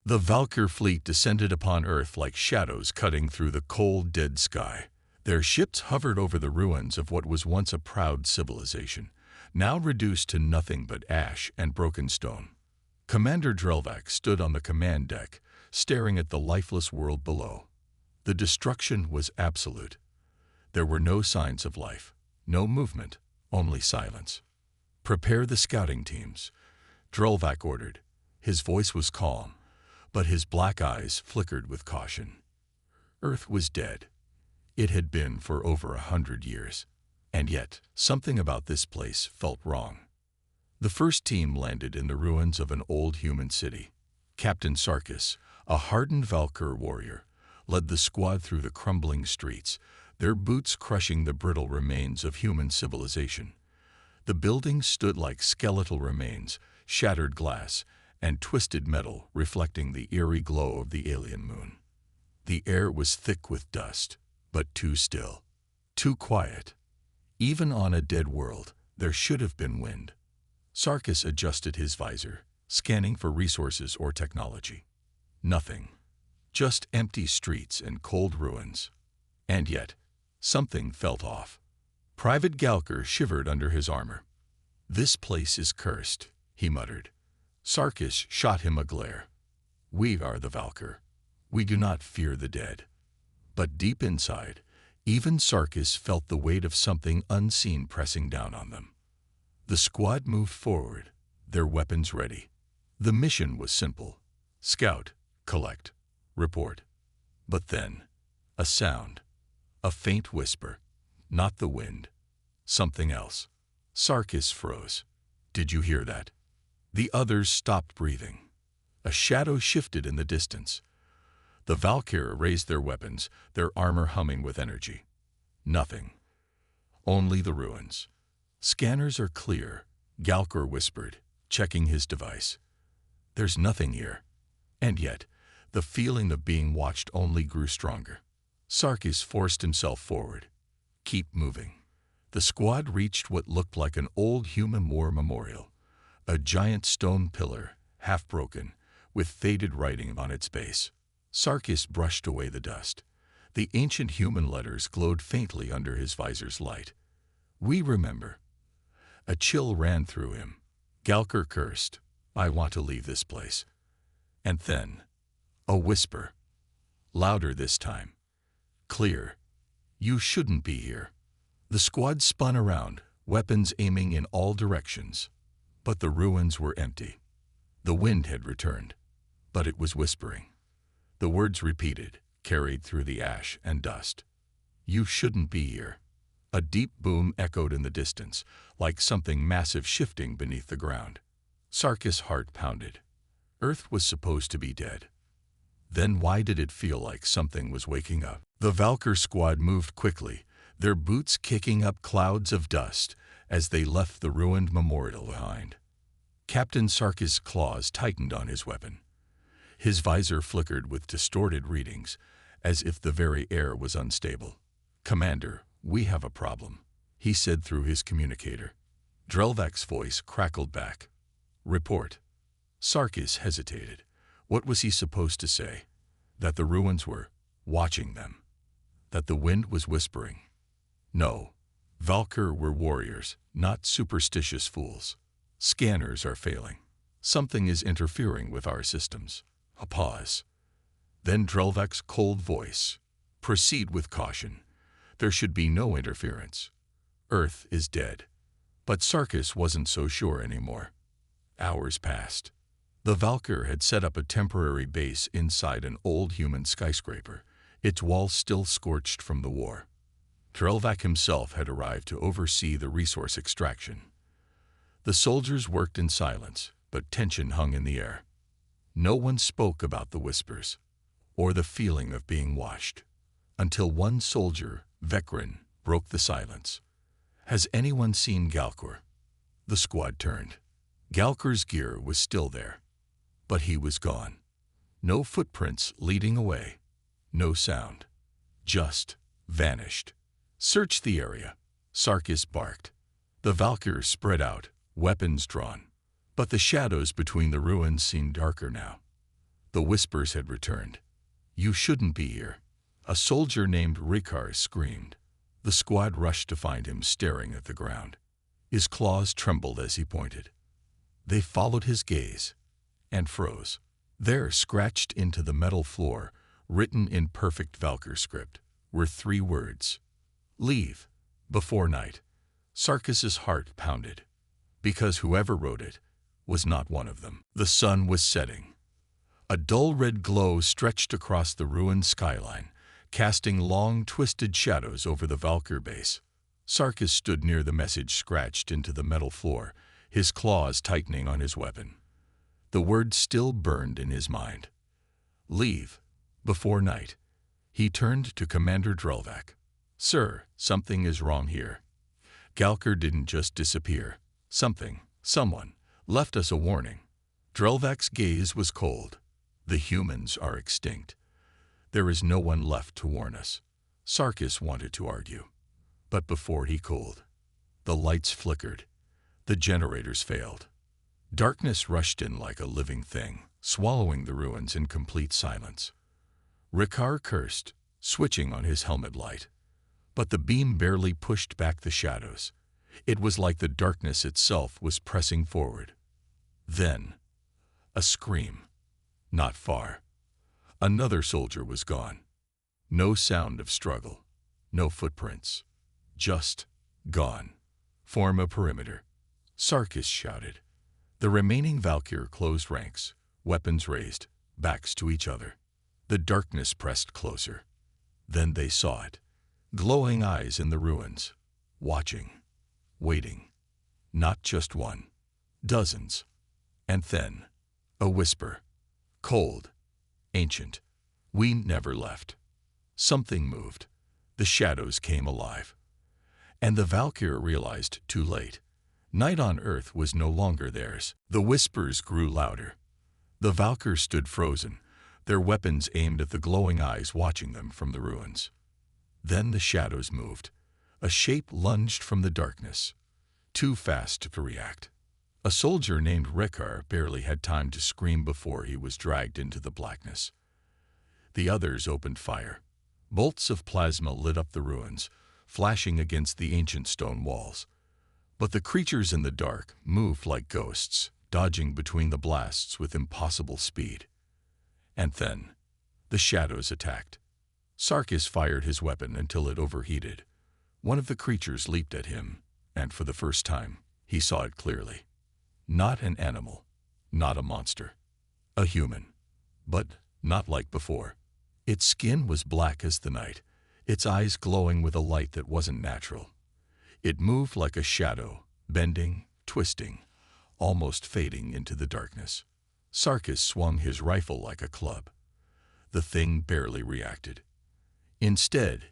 The Valkyr fleet descended upon Earth like shadows cutting through the cold, dead sky. Their ships hovered over the ruins of what was once a proud civilization, now reduced to nothing but ash and broken stone. Commander Drelvac stood on the command deck, staring at the lifeless world below. The destruction was absolute. There were no signs of life, no movement, only silence. "Prepare the scouting teams," Drelvac ordered. His voice was calm, but his black eyes flickered with caution. Earth was dead. It had been for over 100 years. And yet, something about this place felt wrong. The first team landed in the ruins of an old human city. Captain Sarkis, a hardened Valkyr warrior, led the squad through the crumbling streets, their boots crushing the brittle remains of human civilization. The buildings stood like skeletal remains, shattered glass, and twisted metal reflecting the eerie glow of the alien moon. The air was thick with dust, but too still, too quiet. Even on a dead world, there should have been wind. Sarkis adjusted his visor, scanning for resources or technology. Nothing. Just empty streets and cold ruins. And yet, something felt off. Private Galker shivered under his armor. "This place is cursed," he muttered. Sarkis shot him a glare. "We are the Valkyr. We do not fear the dead." But deep inside, even Sarkis felt the weight of something unseen pressing down on them. The squad moved forward, their weapons ready. The mission was simple: scout, collect, report. But then, a sound. A faint whisper. Not the wind. Something else. Sarkis froze. "Did you hear that?" The others stopped breathing. A shadow shifted in the distance. The Valkyr raised their weapons, their armor humming with energy. Nothing. Only the ruins. "Scanners are clear," Galker whispered, checking his device. "There's nothing here." And yet, the feeling of being watched only grew stronger. Sarkis forced himself forward. "Keep moving." The squad reached what looked like an old human war memorial. A giant stone pillar, half broken, with faded writing on its base. Sarkis brushed away the dust. The ancient human letters glowed faintly under his visor's light. "We remember." A chill ran through him. Galker cursed, "I want to leave this place." And then, a whisper. Louder this time. Clear. "You shouldn't be here." The squad spun around, weapons aiming in all directions. But the ruins were empty. The wind had returned, but it was whispering. The words repeated, carried through the ash and dust. "You shouldn't be here." A deep boom echoed in the distance, like something massive shifting beneath the ground. Sarkis' heart pounded. Earth was supposed to be dead. Then why did it feel like something was waking up? The Valkyr squad moved quickly, their boots kicking up clouds of dust as they left the ruined memorial behind. Captain Sarkis' claws tightened on his weapon. His visor flickered with distorted readings, as if the very air was unstable. "Commander, we have a problem," he said through his communicator. Drelvac's voice crackled back. "Report." Sarkis hesitated. What was he supposed to say? That the ruins were watching them? That the wind was whispering? No. Valkyr were warriors, not superstitious fools. "Scanners are failing. Something is interfering with our systems." A pause. Then Drelvac's cold voice. "Proceed with caution. There should be no interference. Earth is dead." But Sarkis wasn't so sure anymore. Hours passed. The Valkyr had set up a temporary base inside an old human skyscraper, its walls still scorched from the war. Drelvac himself had arrived to oversee the resource extraction. The soldiers worked in silence, but tension hung in the air. No one spoke about the whispers, or the feeling of being watched, until one soldier, Vekrin, broke the silence. "Has anyone seen Galkor?" The squad turned. Galkor's gear was still there, but he was gone. No footprints leading away, no sound. Just vanished. "Search the area," Sarkis barked. The Valkyrs spread out, weapons drawn. But the shadows between the ruins seemed darker now. The whispers had returned. "You shouldn't be here." A soldier named Rikar screamed. The squad rushed to find him staring at the ground. His claws trembled as he pointed. They followed his gaze and froze. There, scratched into the metal floor, written in perfect Valkyr script, were 3 words: "Leave before night." Sarkis's heart pounded, because whoever wrote it was not one of them. The sun was setting. A dull red glow stretched across the ruined skyline, casting long, twisted shadows over the Valkyr base. Sarkis stood near the message scratched into the metal floor, his claws tightening on his weapon. The words still burned in his mind. "Leave before night." He turned to Commander Drelvac. "Sir, something is wrong here. Galker didn't just disappear. Someone, left us a warning." Drelvac's gaze was cold. "The humans are extinct. There is no one left to warn us." Sarkis wanted to argue, but before he cooled, the lights flickered. The generators failed. Darkness rushed in like a living thing, swallowing the ruins in complete silence. Rikar cursed, switching on his helmet light. But the beam barely pushed back the shadows. It was like the darkness itself was pressing forward. Then, a scream. Not far. Another soldier was gone. No sound of struggle. No footprints. Just gone. "Form a perimeter," Sarkis shouted. The remaining Valkyr closed ranks, weapons raised, backs to each other. The darkness pressed closer. Then they saw it. Glowing eyes in the ruins. Watching. Waiting. Not just one. Dozens. And then, a whisper. Cold. Ancient. "We never left." Something moved. The shadows came alive. And the Valkyr realized too late. Night on Earth was no longer theirs. The whispers grew louder. The Valkyrs stood frozen, their weapons aimed at the glowing eyes watching them from the ruins. Then the shadows moved. A shape lunged from the darkness, too fast to react. A soldier named Rikar barely had time to scream before he was dragged into the blackness. The others opened fire. Bolts of plasma lit up the ruins, flashing against the ancient stone walls. But the creatures in the dark moved like ghosts, dodging between the blasts with impossible speed. And then, the shadows attacked. Sarkis fired his weapon until it overheated. One of the creatures leaped at him, and for the first time, he saw it clearly. Not an animal, not a monster. A human. But not like before. Its skin was black as the night, its eyes glowing with a light that wasn't natural. It moved like a shadow, bending, twisting, almost fading into the darkness. Sarkis swung his rifle like a club. The thing barely reacted. Instead,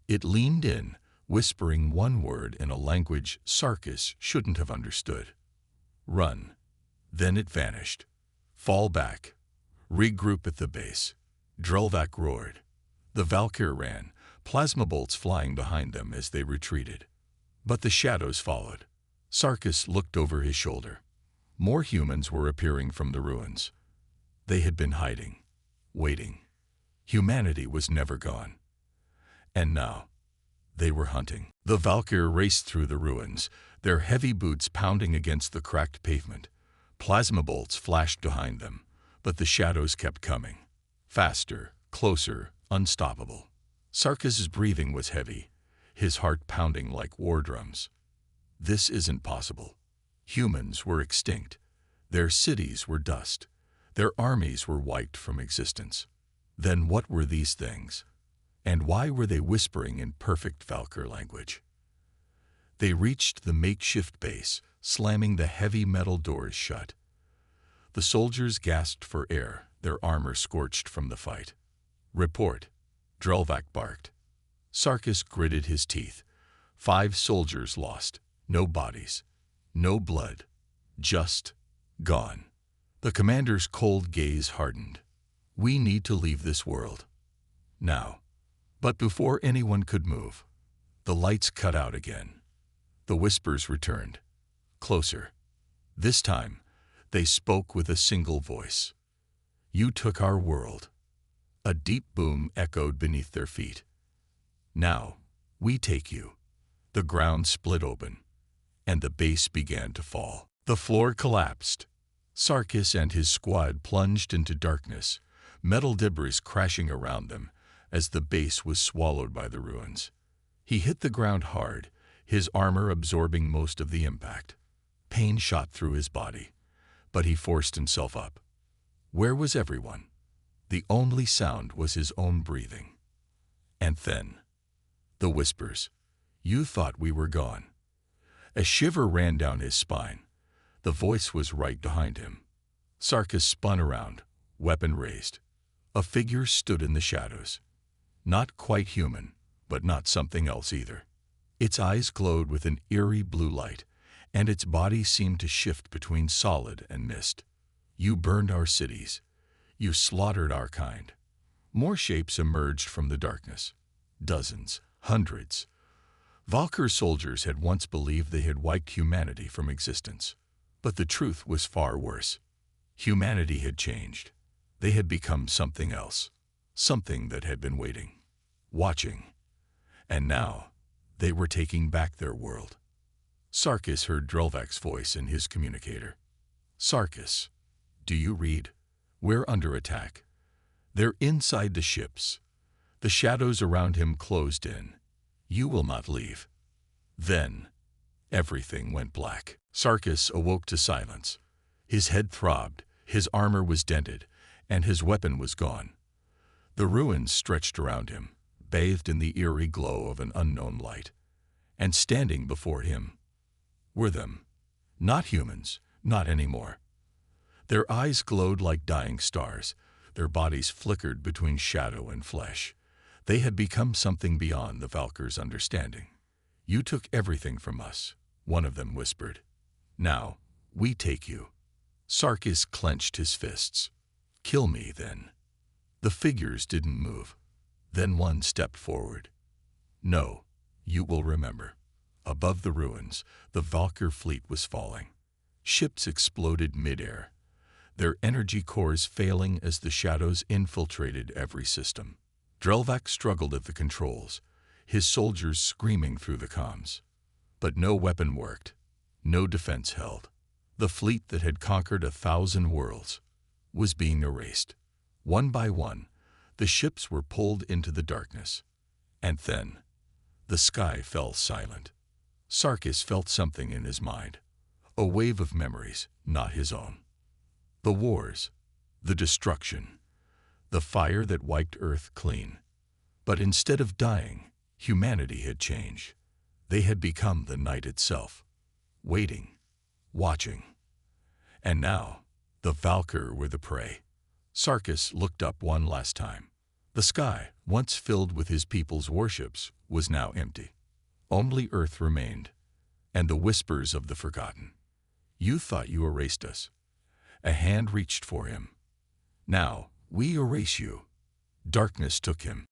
it leaned in, whispering one word in a language Sarkis shouldn't have understood. "Run." Then it vanished. "Fall back. Regroup at the base." Drelvac roared. The Valkyr ran, plasma bolts flying behind them as they retreated. But the shadows followed. Sarkis looked over his shoulder. More humans were appearing from the ruins. They had been hiding, waiting. Humanity was never gone. And now, they were hunting. The Valkyr raced through the ruins, their heavy boots pounding against the cracked pavement. Plasma bolts flashed behind them, but the shadows kept coming. Faster, closer, unstoppable. Sarkis's breathing was heavy, his heart pounding like war drums. This isn't possible. Humans were extinct. Their cities were dust. Their armies were wiped from existence. Then what were these things? And why were they whispering in perfect Valkyr language? They reached the makeshift base, slamming the heavy metal doors shut. The soldiers gasped for air, their armor scorched from the fight. "Report," Drelvac barked. Sarkis gritted his teeth. 5 soldiers lost. No bodies. No blood. Just gone. The commander's cold gaze hardened. "We need to leave this world. Now." But before anyone could move, the lights cut out again. The whispers returned. Closer. This time, they spoke with a single voice. You took our world. A deep boom echoed beneath their feet. Now, we take you. The ground split open, and the base began to fall. The floor collapsed. Sarkis and his squad plunged into darkness, metal debris crashing around them as the base was swallowed by the ruins. He hit the ground hard, his armor absorbing most of the impact. Pain shot through his body, but he forced himself up. Where was everyone? The only sound was his own breathing. And then, the whispers. You thought we were gone. A shiver ran down his spine. The voice was right behind him. Sarkis spun around, weapon raised. A figure stood in the shadows. Not quite human, but not something else either. Its eyes glowed with an eerie blue light, and its body seemed to shift between solid and mist. You burned our cities. You slaughtered our kind. More shapes emerged from the darkness. Dozens, hundreds. Valkyr's soldiers had once believed they had wiped humanity from existence. But the truth was far worse. Humanity had changed. They had become something else. Something that had been waiting, watching. And now, they were taking back their world. Sarkis heard Drelvak's voice in his communicator. Sarkis, do you read? We're under attack. They're inside the ships. The shadows around him closed in. You will not leave. Then, everything went black. Sarkis awoke to silence. His head throbbed, his armor was dented, and his weapon was gone. The ruins stretched around him, bathed in the eerie glow of an unknown light. And standing before him were them. Not humans, not anymore. Their eyes glowed like dying stars. Their bodies flickered between shadow and flesh. They had become something beyond the Valkyr's understanding. You took everything from us, one of them whispered. Now, we take you. Sarkis clenched his fists. Kill me, then. The figures didn't move. Then one stepped forward. No, you will remember. Above the ruins, the Valkyr fleet was falling. Ships exploded midair, their energy cores failing as the shadows infiltrated every system. Drelvak struggled at the controls, his soldiers screaming through the comms. But no weapon worked, no defense held. The fleet that had conquered 1,000 worlds was being erased. One by one, the ships were pulled into the darkness. And then, the sky fell silent. Sarkis felt something in his mind, a wave of memories, not his own. The wars, the destruction, the fire that wiped Earth clean. But instead of dying, humanity had changed. They had become the night itself, waiting, watching. And now, the Valkyr were the prey. Sarkis looked up one last time. The sky, once filled with his people's warships, was now empty. Only Earth remained, and the whispers of the forgotten. You thought you erased us. A hand reached for him. Now, we erase you. Darkness took him.